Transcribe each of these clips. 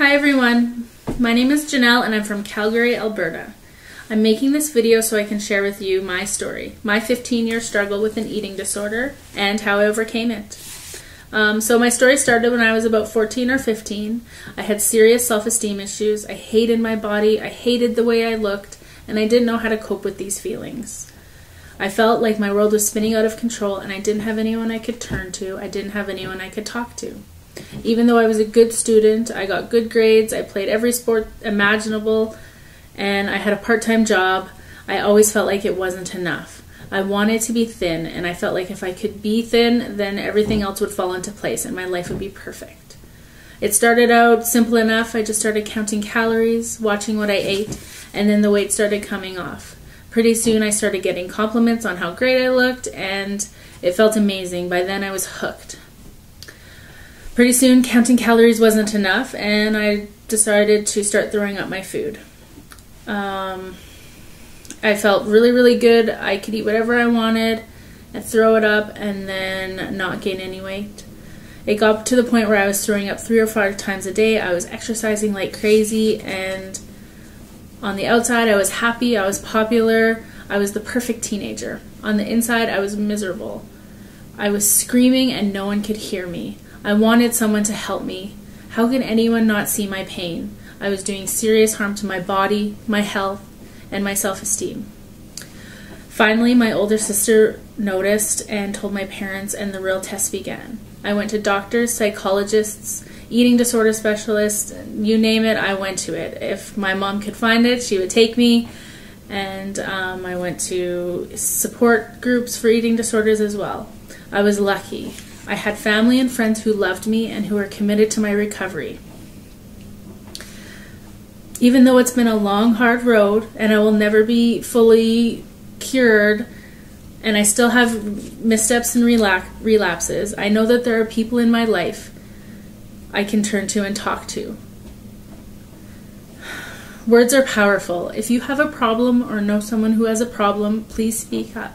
Hi everyone, my name is Janelle and I'm from Calgary, Alberta. I'm making this video so I can share with you my story, my 15-year struggle with an eating disorder, and how I overcame it. So my story started when I was about 14 or 15. I had serious self-esteem issues. I hated my body, I hated the way I looked, and I didn't know how to cope with these feelings. I felt like my world was spinning out of control and I didn't have anyone I could turn to. I didn't have anyone I could talk to. Even though I was a good student, I got good grades, I played every sport imaginable, and I had a part-time job, I always felt like it wasn't enough. I wanted to be thin, and I felt like if I could be thin, then everything else would fall into place and my life would be perfect. It started out simple enough. I just started counting calories, watching what I ate, and then the weight started coming off. Pretty soon I started getting compliments on how great I looked, and it felt amazing. By then I was hooked. Pretty soon counting calories wasn't enough, and I decided to start throwing up my food. I felt really good. I could eat whatever I wanted and throw it up and then not gain any weight. It got to the point where I was throwing up 3 or 4 times a day. I was exercising like crazy, and on the outside I was happy, I was popular, I was the perfect teenager. On the inside I was miserable. I was screaming and no one could hear me. I wanted someone to help me. How could anyone not see my pain? I was doing serious harm to my body, my health, and my self-esteem. Finally, my older sister noticed and told my parents, and the real test began. I went to doctors, psychologists, eating disorder specialists, you name it, I went to it. If my mom could find it, she would take me, and I went to support groups for eating disorders as well. I was lucky. I had family and friends who loved me and who were committed to my recovery. Even though it's been a long, hard road and I will never be fully cured and I still have missteps and relapses, I know that there are people in my life I can turn to and talk to. Words are powerful. If you have a problem or know someone who has a problem, please speak up.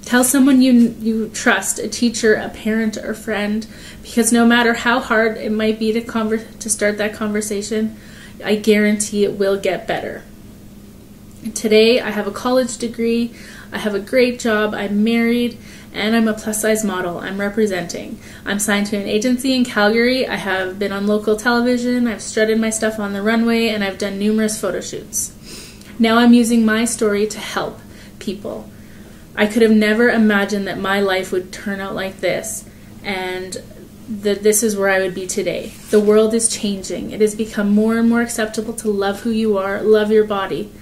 Tell someone you trust, a teacher, a parent, or friend, because no matter how hard it might be to start that conversation, I guarantee it will get better. Today, I have a college degree, I have a great job, I'm married, and I'm a plus-size model. I'm representing. I'm signed to an agency in Calgary, I have been on local television, I've strutted my stuff on the runway, and I've done numerous photo shoots. Now I'm using my story to help people. I could have never imagined that my life would turn out like this, and that this is where I would be today. The world is changing. It has become more and more acceptable to love who you are, love your body.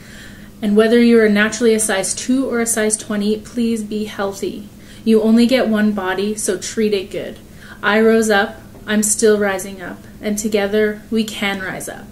And whether you are naturally a size 2 or a size 20, please be healthy. You only get one body, so treat it good. I rose up, I'm still rising up, and together we can rise up.